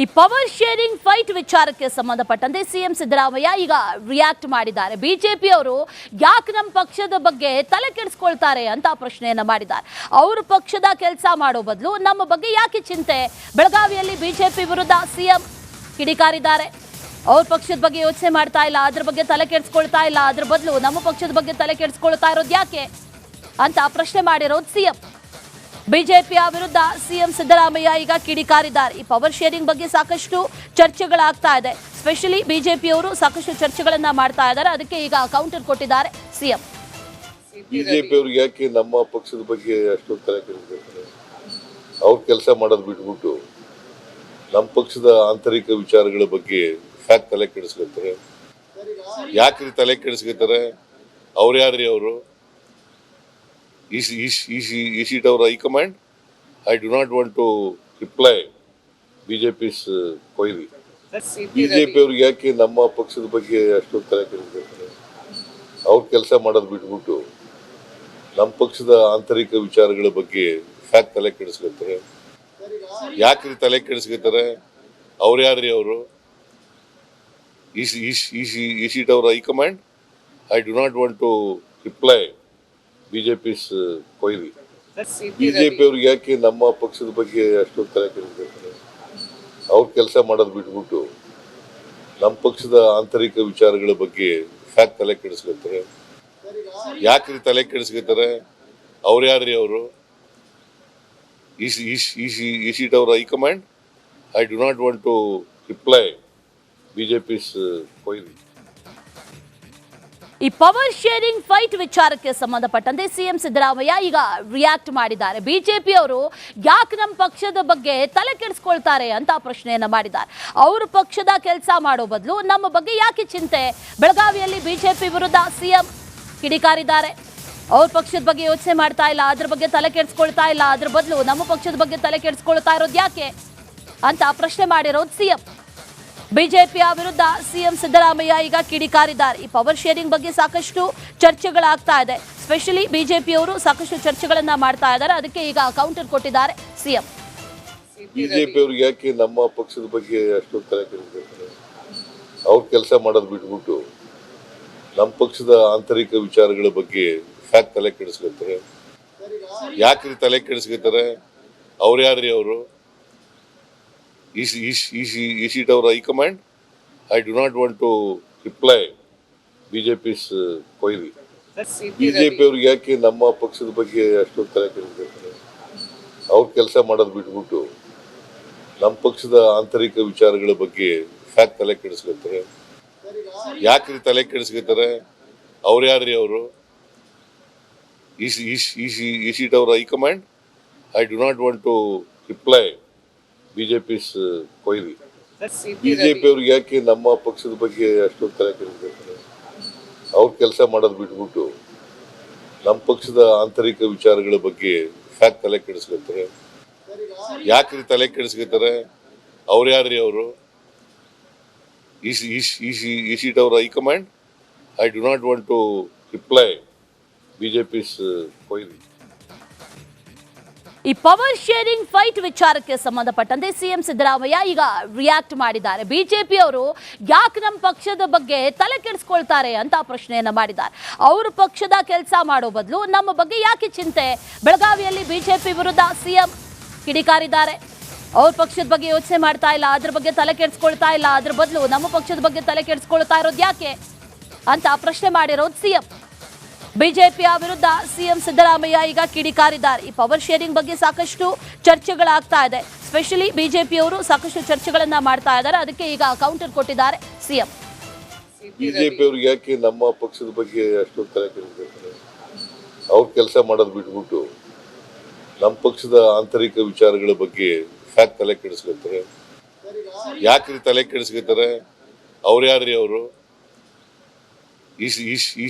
ಈ power sharing fight ವಿಚಾರಕ್ಕೆ ಸಂಬಂಧಪಟ್ಟಂತೆ ಸಿಎಂ ಸಿದ್ದರಾಮಯ್ಯ ಈಗ ರಿಯಾಕ್ಟ್ ಮಾಡಿದ್ದಾರೆ. ಬಿಜೆಪಿ ಅವರು ಯಾಕೆ ನಮ್ಮ ಪಕ್ಷದ ಬಗ್ಗೆ ತಲೆ ಕೆಡಿಸ್ಕೊಳ್ತಾರೆ ಅಂತ ಪ್ರಶ್ನೆಯನ್ನ ಮಾಡಿದ್ದಾರೆ. ಅವರು ಪಕ್ಷದ ಕೆಲಸ ಮಾಡೋ ಬದಲು ನಮ್ಮ ಬಗ್ಗೆ ಯಾಕೆ ಚಿಂತೆ? ಬೆಳಗಾವಿಯಲ್ಲಿ ಬಿಜೆಪಿ ವಿರುದ್ಧ ಸಿಎಂ ಕಿಡಿಕಾರಿದ್ದಾರೆ. ಅವ್ರ ಪಕ್ಷದ ಬಗ್ಗೆ ಯೋಚನೆ ಮಾಡ್ತಾ ಇಲ್ಲ, ಅದ್ರ ಬಗ್ಗೆ ತಲೆ ಕೆಡಿಸ್ಕೊಳ್ತಾ ಇಲ್ಲ, ಅದ್ರ ಬದಲು ನಮ್ಮ ಪಕ್ಷದ ಬಗ್ಗೆ ತಲೆ ಕೆಡಿಸ್ಕೊಳ್ತಾ ಇರೋದು ಯಾಕೆ ಅಂತ ಪ್ರಶ್ನೆ ಮಾಡಿರೋದು ಸಿಎಂ. ಬಿಜೆಪಿಯ ವಿರುದ್ಧ ಸಿಎಂ ಸಿದ್ದರಾಮಯ್ಯ ಈಗ ಕಿಡಿಕಾರಿದ್ದಾರೆ. ಈ ಪವರ್ ಶೇರಿಂಗ್ ಬಗ್ಗೆ ಸಾಕಷ್ಟು ಚರ್ಚೆಗಳಾಗ್ತಾ ಇದೆ. ಸ್ಪೆಷಲಿ ಬಿಜೆಪಿಯವರು ಸಾಕಷ್ಟು ಚರ್ಚೆಗಳನ್ನ ಮಾಡ್ತಾ ಇದ್ದಾರೆ. ಅದಕ್ಕೆ ಈಗ ಕೌಂಟರ್ ಕೊಟ್ಟಿದ್ದಾರೆ ಸಿಎಂ. ಬಿಜೆಪಿ ಅವ್ರಿಗೆ ಯಾಕೆ ನಮ್ಮ ಪಕ್ಷದ ಬಗ್ಗೆ ಅಷ್ಟೊಂದು ತಲೆ ಕೆಡಿಸ್ಕೊಳ್ತಾರೆ? ಅವ್ರ ಕೆಲಸ ಮಾಡೋದು ಬಿಟ್ಬಿಟ್ಟು ನಮ್ಮ ಪಕ್ಷದ ಆಂತರಿಕ ವಿಚಾರಗಳ ಬಗ್ಗೆ ಯಾಕೆ ತಲೆ ಕೆಡಿಸ್ಕೊಳ್ತಾರೆ? ಯಾಕ್ರಿ ತಲೆ ಕೆಡಿಸ್ಕೊಳ್ತಾರೆ? ಅವ್ರು ಯಾರ್ರಿ ಅವರು? Is it our high command? I do not want to reply BJP's query. BJP ಅವ್ರಿಗೆ ಯಾಕೆ ನಮ್ಮ ಪಕ್ಷದ ಬಗ್ಗೆ ಅಷ್ಟೊಂದು ತಲೆ ಕೆಡಿಸ್ಕೊಳ್ತಾರೆ? ಅವ್ರ ಕೆಲಸ ಮಾಡೋದು ಬಿಟ್ಬಿಟ್ಟು ನಮ್ಮ ಪಕ್ಷದ ಆಂತರಿಕ ವಿಚಾರಗಳ ಬಗ್ಗೆ ಯಾಕೆ ತಲೆ ಕೆಡಿಸ್ಕೊಳ್ತಾರೆ? ಯಾಕ್ರಿ ತಲೆ ಕೆಡಿಸ್ಕೊಳ್ತಾರೆ? ಅವ್ರು ಯಾರ್ರಿ ಅವರು? Is it our high command? I do not want to reply BJP's query. BJP ಅವ್ರಿಗೆ ಯಾಕೆ ನಮ್ಮ ಪಕ್ಷದ ಬಗ್ಗೆ ಅಷ್ಟೊಂದು ತಲೆ ಕೆಡಿಸ್ಕೊಳ್ತಾರೆ? ಅವ್ರ ಕೆಲಸ ಮಾಡೋದು ಬಿಟ್ಬಿಟ್ಟು ನಮ್ಮ ಪಕ್ಷದ ಆಂತರಿಕ ವಿಚಾರಗಳ ಬಗ್ಗೆ ಯಾಕೆ ತಲೆ ಕೆಡಿಸ್ಕೊಳ್ತಾರೆ? ಯಾಕ್ರಿ ತಲೆ ಕೆಡಿಸ್ಕೊಳ್ತಾರೆ? ಅವ್ರು ಯಾರ್ರಿ ಅವರು? Is it our high command? I do not want to reply BJP's query. ಈ ಪವರ್ ಶೇರಿಂಗ್ ಫೈಟ್ ವಿಚಾರಕ್ಕೆ ಸಂಬಂಧಪಟ್ಟಂತೆ ಸಿಎಂ ಸಿದ್ದರಾಮಯ್ಯ ಈಗ ರಿಯಾಕ್ಟ್ ಮಾಡಿದ್ದಾರೆ. ಬಿಜೆಪಿ ಅವರು ಯಾಕೆ ನಮ್ಮ ಪಕ್ಷದ ಬಗ್ಗೆ ತಲೆ ಕೆಡಿಸ್ಕೊಳ್ತಾರೆ ಅಂತ ಪ್ರಶ್ನೆಯನ್ನ ಮಾಡಿದ್ದಾರೆ. ಅವರು ಪಕ್ಷದ ಕೆಲಸ ಮಾಡೋ ಬದಲು ನಮ್ಮ ಬಗ್ಗೆ ಯಾಕೆ ಚಿಂತೆ? ಬೆಳಗಾವಿಯಲ್ಲಿ ಬಿಜೆಪಿ ವಿರುದ್ಧ ಸಿಎಂ ಕಿಡಿಕಾರಿದ್ದಾರೆ. ಅವ್ರ ಪಕ್ಷದ ಬಗ್ಗೆ ಯೋಚನೆ ಮಾಡ್ತಾ ಇಲ್ಲ, ಅದ್ರ ಬಗ್ಗೆ ತಲೆ ಕೆಡಿಸ್ಕೊಳ್ತಾ ಇಲ್ಲ, ಅದ್ರ ಬದಲು ನಮ್ಮ ಪಕ್ಷದ ಬಗ್ಗೆ ತಲೆ ಕೆಡಿಸ್ಕೊಳ್ತಾ ಇರೋದು ಯಾಕೆ ಅಂತ ಪ್ರಶ್ನೆ ಮಾಡಿರೋದು ಸಿಎಂ. ಬಿಜೆಪಿಯ ವಿರುದ್ಧ ಸಿಎಂ ಸಿದ್ದರಾಮಯ್ಯ ಈಗ ಕಿಡಿಕಾರಿದ್ದಾರೆ. ಈ ಪವರ್ ಶೇರಿಂಗ್ ಬಗ್ಗೆ ಸಾಕಷ್ಟು ಚರ್ಚೆಗಳಾಗ್ತಾ ಇದೆ. ಸ್ಪೆಷಲಿ ಬಿಜೆಪಿಯವರು ಸಾಕಷ್ಟು ಚರ್ಚೆಗಳನ್ನ ಮಾಡ್ತಾ ಇದ್ದಾರೆ. ಅದಕ್ಕೆ ಈಗ ಕೌಂಟರ್ ಕೊಟ್ಟಿದ್ದಾರೆ ಸಿಎಂ. ಬಿಜೆಪಿ ಅವ್ರಿಗೆ ಯಾಕೆ ನಮ್ಮ ಪಕ್ಷದ ಬಗ್ಗೆ ಅಷ್ಟೊಂದು ತಲೆ ಕೆಡಿಸ್ಕೊಳ್ತಾರೆ? ಅವ್ರ ಕೆಲಸ ಮಾಡೋದು ಬಿಟ್ಬಿಟ್ಟು ನಮ್ಮ ಪಕ್ಷದ ಆಂತರಿಕ ವಿಚಾರಗಳ ಬಗ್ಗೆ ಯಾಕೆ ತಲೆ ಕೆಡಿಸ್ಕೊಳ್ತಾರೆ? ಯಾಕ್ರಿ ತಲೆ ಕೆಡಿಸ್ಕೊಳ್ತಾರೆ? ಅವ್ರು ಯಾರ್ರಿ ಅವರು? Is it our high command? I do not want to reply BJP's query. BJP ಅವ್ರಿಗೆ ಯಾಕೆ ನಮ್ಮ ಪಕ್ಷದ ಬಗ್ಗೆ ಅಷ್ಟೊಂದು ತಲೆ ಕೆಡಿಸ್ಕೊಳ್ತಾರೆ? ಅವ್ರ ಕೆಲಸ ಮಾಡೋದು ಬಿಟ್ಬಿಟ್ಟು ನಮ್ಮ ಪಕ್ಷದ ಆಂತರಿಕ ವಿಚಾರಗಳ ಬಗ್ಗೆ ಯಾಕೆ ತಲೆ ಕೆಡಿಸ್ಕೊಳ್ತಾರೆ? ಯಾಕ್ರಿ ತಲೆ ಕೆಡಿಸ್ಕೊಳ್ತಾರೆ? ಅವ್ರು ಯಾರ್ರಿ ಅವರು? Is it our high command? I do not want to reply BJP's query. BJP ಅವ್ರಿಗೆ ಯಾಕೆ ನಮ್ಮ ಪಕ್ಷದ ಬಗ್ಗೆ ಅಷ್ಟೊಂದು ತಲೆ ಕೆಡಿಸ್ಕೊಳ್ತಾರೆ? ಅವ್ರ ಕೆಲಸ ಮಾಡೋದು ಬಿಟ್ಬಿಟ್ಟು ನಮ್ಮ ಪಕ್ಷದ ಆಂತರಿಕ ವಿಚಾರಗಳ ಬಗ್ಗೆ ಯಾಕೆ ತಲೆ ಕೆಡಿಸ್ಕೊಳ್ತಾರೆ? ಯಾಕ್ರಿ ತಲೆ ಕೆಡಿಸ್ಕೊಳ್ತಾರೆ? ಅವ್ರು ಯಾರ್ರಿ ಅವರು? Is it our high command? I do not want to reply BJP's query. ಈ ಪವರ್ ಶೇರಿಂಗ್ ಫೈಟ್ ವಿಚಾರಕ್ಕೆ ಸಂಬಂಧಪಟ್ಟಂತೆ ಸಿಎಂ ಸಿದ್ದರಾಮಯ್ಯ ಈಗ ರಿಯಾಕ್ಟ್ ಮಾಡಿದ್ದಾರೆ. ಬಿಜೆಪಿ ಅವರು ಯಾಕೆ ನಮ್ಮ ಪಕ್ಷದ ಬಗ್ಗೆ ತಲೆ ಕೆಡಿಸ್ಕೊಳ್ತಾರೆ ಅಂತ ಪ್ರಶ್ನೆಯನ್ನ ಮಾಡಿದ್ದಾರೆ. ಅವರು ಪಕ್ಷದ ಕೆಲಸ ಮಾಡೋ ಬದಲು ನಮ್ಮ ಬಗ್ಗೆ ಯಾಕೆ ಚಿಂತೆ? ಬೆಳಗಾವಿಯಲ್ಲಿ ಬಿಜೆಪಿ ವಿರುದ್ಧ ಸಿಎಂ ಕಿಡಿಕಾರಿದ್ದಾರೆ. ಅವ್ರ ಪಕ್ಷದ ಬಗ್ಗೆ ಯೋಚನೆ ಮಾಡ್ತಾ ಇಲ್ಲ, ಅದ್ರ ಬಗ್ಗೆ ತಲೆ ಕೆಡಿಸ್ಕೊಳ್ತಾ ಇಲ್ಲ, ಅದ್ರ ಬದಲು ನಮ್ಮ ಪಕ್ಷದ ಬಗ್ಗೆ ತಲೆ ಕೆಡಿಸ್ಕೊಳ್ತಾ ಇರೋದು ಯಾಕೆ ಅಂತ ಪ್ರಶ್ನೆ ಮಾಡಿರೋದು ಸಿಎಂ. ಬಿಜೆಪಿಯ ವಿರುದ್ಧ ಸಿಎಂ ಸಿದ್ದರಾಮಯ್ಯ ಈಗ ಕಿಡಿಕಾರಿದ್ದಾರೆ. ಈ ಪವರ್ ಶೇರಿಂಗ್ ಬಗ್ಗೆ ಸಾಕಷ್ಟು ಚರ್ಚೆಗಳಾಗ್ತಾ ಇದೆ. ಸ್ಪೆಷಲಿ ಬಿಜೆಪಿಯವರು ಸಾಕಷ್ಟು ಚರ್ಚೆಗಳನ್ನ ಮಾಡ್ತಾ ಇದ್ದಾರೆ. ಅದಕ್ಕೆ ಈಗ ಕೌಂಟರ್ ಕೊಟ್ಟಿದ್ದಾರೆ ಸಿಎಂ. ಬಿಜೆಪಿ ಅವ್ರಿಗೆ ಯಾಕೆ ನಮ್ಮ ಪಕ್ಷದ ಬಗ್ಗೆ ಅಷ್ಟೊಂದು ತಲೆ ಕೆಡಿಸ್ಕೊಳ್ತಾರೆ? ಅವ್ರ ಕೆಲಸ ಮಾಡೋದು ಬಿಟ್ಬಿಟ್ಟು ನಮ್ಮ ಪಕ್ಷದ ಆಂತರಿಕ ವಿಚಾರಗಳ ಬಗ್ಗೆ ಯಾಕೆ ತಲೆ ಕೆಡಿಸ್ಕೊಳ್ತಾರೆ? ಯಾಕ್ರಿ ತಲೆ ಕೆಡಿಸ್ಕೊಳ್ತಾರೆ? ಅವ್ರು ಯಾರ್ರಿ ಅವರು? Is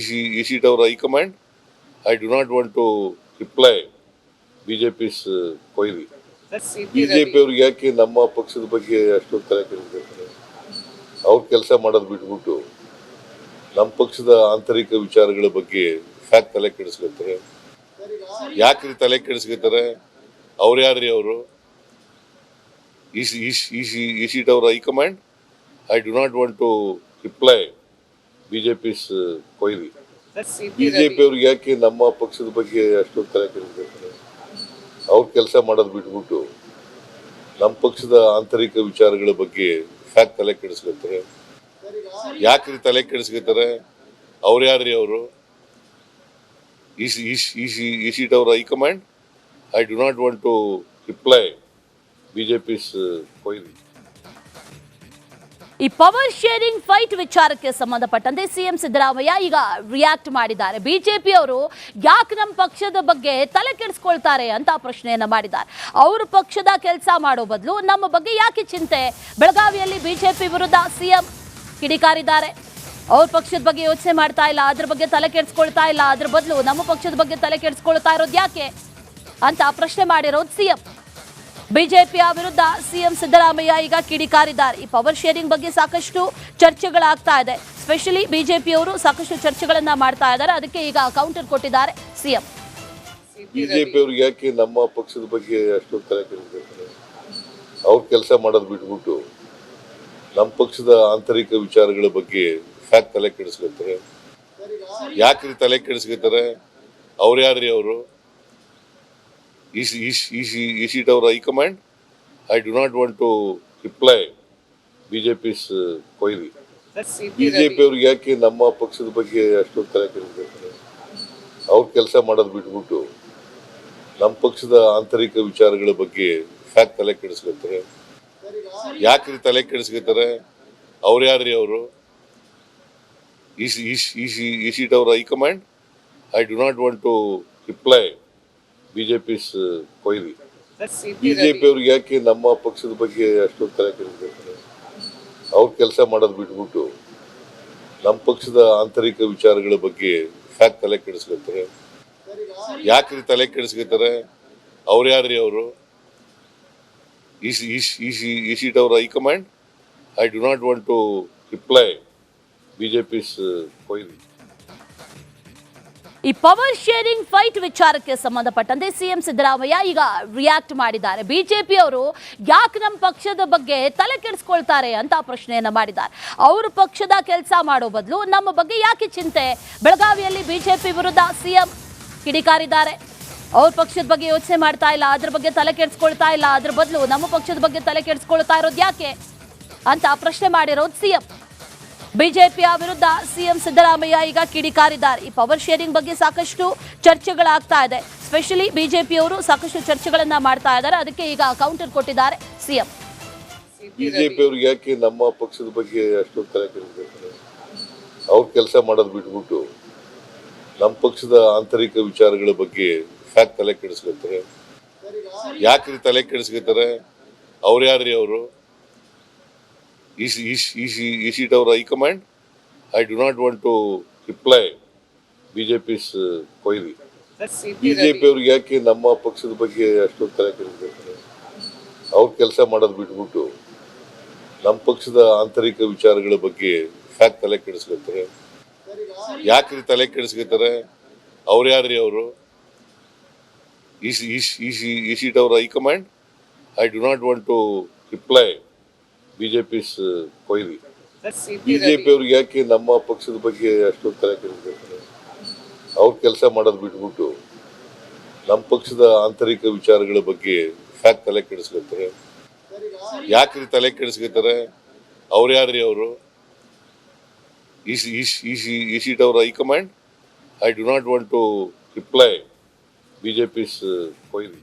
it our high command? I do not want to reply BJP's query. BJP ಅವ್ರಿಗೆ ಯಾಕೆ ನಮ್ಮ ಪಕ್ಷದ ಬಗ್ಗೆ ಅಷ್ಟೊಂದು ತಲೆ ಕೆಡಿಸ್ಕೊಳ್ತಾರೆ? ಅವ್ರ ಕೆಲಸ ಮಾಡೋದು ಬಿಟ್ಬಿಟ್ಟು ನಮ್ಮ ಪಕ್ಷದ ಆಂತರಿಕ ವಿಚಾರಗಳ ಬಗ್ಗೆ ಯಾಕೆ ತಲೆ ಕೆಡಿಸ್ಕೊಳ್ತಾರೆ? ಯಾಕ್ರಿ ತಲೆ ಕೆಡಿಸ್ಕೊಳ್ತಾರೆ? ಅವ್ರು ಯಾರ್ರಿ ಅವರು? Is it our high command? I do not want to reply BJP's query. BJP ಅವ್ರಿಗೆ ಯಾಕೆ ನಮ್ಮ ಪಕ್ಷದ ಬಗ್ಗೆ ಅಷ್ಟೊಂದು ತಲೆ ಕೆಡಿಸ್ಕೊಳ್ತಾರೆ? ಅವ್ರ ಕೆಲಸ ಮಾಡೋದು ಬಿಟ್ಬಿಟ್ಟು ನಮ್ಮ ಪಕ್ಷದ ಆಂತರಿಕ ವಿಚಾರಗಳ ಬಗ್ಗೆ ಯಾಕೆ ತಲೆ ಕೆಡಿಸ್ಕೊಳ್ತಾರೆ? ಯಾಕ್ರಿ ತಲೆ ಕೆಡಿಸ್ಕೊತಾರೆ? ಅವ್ರು ಯಾರ್ರಿ ಅವರು? Is it our high command? I do not want to reply BJP's query. ಈ ಪವರ್ ಶೇರಿಂಗ್ ಫೈಟ್ ವಿಚಾರಕ್ಕೆ ಸಂಬಂಧಪಟ್ಟಂತೆ ಸಿಎಂ ಸಿದ್ದರಾಮಯ್ಯ ಈಗ ರಿಯಾಕ್ಟ್ ಮಾಡಿದ್ದಾರೆ. ಬಿಜೆಪಿ ಅವರು ಯಾಕೆ ನಮ್ಮ ಪಕ್ಷದ ಬಗ್ಗೆ ತಲೆ ಕೆಡಿಸ್ಕೊಳ್ತಾರೆ ಅಂತ ಪ್ರಶ್ನೆಯನ್ನ ಮಾಡಿದ್ದಾರೆ. ಅವ್ರ ಪಕ್ಷದ ಕೆಲಸ ಮಾಡೋ ಬದಲು ನಮ್ಮ ಬಗ್ಗೆ ಯಾಕೆ ಚಿಂತೆ? ಬೆಳಗಾವಿಯಲ್ಲಿ ಬಿಜೆಪಿ ವಿರುದ್ಧ ಸಿಎಂ ಕಿಡಿಕಾರಿದ್ದಾರೆ. ಅವ್ರ ಪಕ್ಷದ ಬಗ್ಗೆ ಯೋಚನೆ ಮಾಡ್ತಾ ಇಲ್ಲ, ಅದ್ರ ಬಗ್ಗೆ ತಲೆ ಕೆಡಿಸ್ಕೊಳ್ತಾ ಇಲ್ಲ, ಅದ್ರ ಬದಲು ನಮ್ಮ ಪಕ್ಷದ ಬಗ್ಗೆ ತಲೆ ಕೆಡಿಸ್ಕೊಳ್ತಾ ಇರೋದು ಯಾಕೆ ಅಂತ ಪ್ರಶ್ನೆ ಮಾಡಿರೋದು ಸಿಎಂ. ಬಿಜೆಪಿಯ ವಿರುದ್ಧ ಸಿಎಂ ಸಿದ್ದರಾಮಯ್ಯ ಈಗ ಕಿಡಿಕಾರಿದ್ದಾರೆ. ಈ ಪವರ್ ಶೇರಿಂಗ್ ಬಗ್ಗೆ ಸಾಕಷ್ಟು ಚರ್ಚೆಗಳಾಗ್ತಾ ಇದೆ. ಸ್ಪೆಷಲಿ ಬಿಜೆಪಿಯವರು ಸಾಕಷ್ಟು ಚರ್ಚೆಗಳನ್ನ ಮಾಡ್ತಾ ಇದ್ದಾರೆ. ಅದಕ್ಕೆ ಈಗ ಕೌಂಟರ್ ಕೊಟ್ಟಿದ್ದಾರೆ ಸಿಎಂ. ಬಿಜೆಪಿ ಅವ್ರಿಗೆ ಯಾಕೆ ನಮ್ಮ ಪಕ್ಷದ ಬಗ್ಗೆ ಅಷ್ಟೊಂದು ತಲೆ ಕೆಡಿಸ್ಕೊಳ್ತಾರೆ? ಅವ್ರ ಕೆಲಸ ಮಾಡೋದು ಬಿಟ್ಬಿಟ್ಟು ನಮ್ಮ ಪಕ್ಷದ ಆಂತರಿಕ ವಿಚಾರಗಳ ಬಗ್ಗೆ ಯಾಕೆ ತಲೆ ಕೆಡಿಸ್ಕೊಳ್ತಾರೆ? ಯಾಕ್ರಿ ತಲೆ ಕೆಡಿಸ್ಕೊತಾರೆ? ಅವ್ರು ಯಾರ್ರಿ ಅವರು? Is it our high command? I do not want to reply BJP's query. BJP ಅವ್ರಿಗೆ ಯಾಕೆ ನಮ್ಮ ಪಕ್ಷದ ಬಗ್ಗೆ ಅಷ್ಟೊಂದು ತಲೆ ಕೆಡಿಸ್ಕೊಳ್ತಾರೆ? ಅವ್ರ ಕೆಲಸ ಮಾಡೋದು ಬಿಟ್ಬಿಟ್ಟು ನಮ್ಮ ಪಕ್ಷದ ಆಂತರಿಕ ವಿಚಾರಗಳ ಬಗ್ಗೆ ಯಾಕೆ ತಲೆ ಕೆಡಿಸ್ಕೊಳ್ತಾರೆ? ಯಾಕ್ರಿ ತಲೆ ಕೆಡಿಸ್ಕೊತಾರೆ? ಅವ್ರು ಯಾರ್ರಿ ಅವರು? Is it our high command? I do not want to reply BJP's query. BJP ಅವ್ರಿಗೆ ಯಾಕೆ ನಮ್ಮ ಪಕ್ಷದ ಬಗ್ಗೆ ಅಷ್ಟೊಂದು ತಲೆ ಕೆಡಿಸ್ಕೊಳ್ತಾರೆ? ಅವ್ರ ಕೆಲಸ ಮಾಡೋದು ಬಿಟ್ಬಿಟ್ಟು ನಮ್ಮ ಪಕ್ಷದ ಆಂತರಿಕ ವಿಚಾರಗಳ ಬಗ್ಗೆ ಯಾಕೆ ತಲೆ ಕೆಡಿಸ್ಕೊಳ್ತಾರೆ? ಯಾಕ್ರಿ ತಲೆ ಕೆಡಿಸ್ಕೊತಾರೆ? ಅವ್ರು ಯಾರ್ರಿ ಅವರು? Is it our high command? I do not want to reply BJP's query. ಈ ಪವರ್ ಶೇರಿಂಗ್ ಫೈಟ್ ವಿಚಾರಕ್ಕೆ ಸಂಬಂಧಪಟ್ಟಂತೆ ಸಿಎಂ ಸಿದ್ದರಾಮಯ್ಯ ಈಗ ರಿಯಾಕ್ಟ್ ಮಾಡಿದ್ದಾರೆ. ಬಿಜೆಪಿ ಅವರು ಯಾಕೆ ನಮ್ಮ ಪಕ್ಷದ ಬಗ್ಗೆ ತಲೆ ಕೆಡಿಸ್ಕೊಳ್ತಾರೆ ಅಂತ ಪ್ರಶ್ನೆಯನ್ನ ಮಾಡಿದ್ದಾರೆ. ಅವ್ರ ಪಕ್ಷದ ಕೆಲಸ ಮಾಡೋ ಬದಲು ನಮ್ಮ ಬಗ್ಗೆ ಯಾಕೆ ಚಿಂತೆ? ಬೆಳಗಾವಿಯಲ್ಲಿ ಬಿಜೆಪಿ ವಿರುದ್ಧ ಸಿಎಂ ಕಿಡಿಕಾರಿದ್ದಾರೆ. ಅವ್ರ ಪಕ್ಷದ ಬಗ್ಗೆ ಯೋಚನೆ ಮಾಡ್ತಾ ಇಲ್ಲ, ಅದ್ರ ಬಗ್ಗೆ ತಲೆ ಕೆಡಿಸ್ಕೊಳ್ತಾ ಇಲ್ಲ, ಅದ್ರ ಬದಲು ನಮ್ಮ ಪಕ್ಷದ ಬಗ್ಗೆ ತಲೆ ಕೆಡಿಸ್ಕೊಳ್ತಾ ಇರೋದು ಯಾಕೆ ಅಂತ ಪ್ರಶ್ನೆ ಮಾಡಿರೋದು ಸಿಎಂ. ಬಿಜೆಪಿಯ ವಿರುದ್ಧ ಸಿಎಂ ಸಿದ್ದರಾಮಯ್ಯ ಈಗ ಕಿಡಿಕಾರಿದ್ದಾರೆ. ಈ ಪವರ್ ಶೇರಿಂಗ್ ಬಗ್ಗೆ ಸಾಕಷ್ಟು ಚರ್ಚೆಗಳಾಗ್ತಾ ಇದೆ. ಸ್ಪೆಷಲಿ ಬಿಜೆಪಿಯವರು ಸಾಕಷ್ಟು ಚರ್ಚೆಗಳನ್ನ ಮಾಡ್ತಾ ಇದ್ದಾರೆ. ಅದಕ್ಕೆ ಈಗ ಕೌಂಟರ್ ಕೊಟ್ಟಿದ್ದಾರೆ ಸಿಎಂ. ಬಿಜೆಪಿ ಅವ್ರಿಗೆ ಯಾಕೆ ನಮ್ಮ ಪಕ್ಷದ ಬಗ್ಗೆ ಅಷ್ಟೊಂದು ತಲೆ ಕೆಡಿಸ್ಕೊಳ್ತಾರೆ? ಅವ್ರ ಕೆಲಸ ಮಾಡೋದು ಬಿಟ್ಬಿಟ್ಟು ನಮ್ಮ ಪಕ್ಷದ ಆಂತರಿಕ ವಿಚಾರಗಳ ಬಗ್ಗೆ ಯಾಕೆ ತಲೆ ಕೆಡಿಸ್ಕೊಳ್ತಾರೆ? ಯಾಕ್ರಿ ತಲೆ ಕೆಡಿಸ್ಕೊತಾರೆ? ಅವ್ರು ಯಾರ್ರಿ ಅವರು? Is it our high command? I do not want to reply BJP's query. BJP ಅವ್ರಿಗೆ ಯಾಕೆ ನಮ್ಮ ಪಕ್ಷದ ಬಗ್ಗೆ ಅಷ್ಟೊಂದು ತಲೆ ಕೆಡಿಸ್ಕೊಳ್ತಾರೆ? ಅವ್ರ ಕೆಲಸ ಮಾಡೋದು ಬಿಟ್ಬಿಟ್ಟು ನಮ್ಮ ಪಕ್ಷದ ಆಂತರಿಕ ವಿಚಾರಗಳ ಬಗ್ಗೆ ಯಾಕೆ ತಲೆ ಕೆಡಿಸ್ಕೊಳ್ತಾರೆ? ಯಾಕ್ರಿ ತಲೆ ಕೆಡಿಸ್ಕೊತಾರೆ? ಅವ್ರು ಯಾರ್ರಿ ಅವರು? Is it our high command? I do not want to reply BJP's query. BJP ಅವ್ರಿಗೆ ಯಾಕೆ ನಮ್ಮ ಪಕ್ಷದ ಬಗ್ಗೆ ಅಷ್ಟೊಂದು ತಲೆ ಕೆಡಿಸ್ಕೊಳ್ತಾರೆ? ಅವ್ರ ಕೆಲಸ ಮಾಡೋದು ಬಿಟ್ಬಿಟ್ಟು ನಮ್ಮ ಪಕ್ಷದ ಆಂತರಿಕ ವಿಚಾರಗಳ ಬಗ್ಗೆ ಯಾಕೆ ತಲೆ ಕೆಡಿಸ್ಕೊಳ್ತಾರೆ? ಯಾಕ್ರಿ ತಲೆ ಕೆಡಿಸ್ಕೊತಾರೆ? ಅವ್ರು ಯಾರ್ರಿ ಅವರು? Is it our high command? I do not want to reply BJP's query.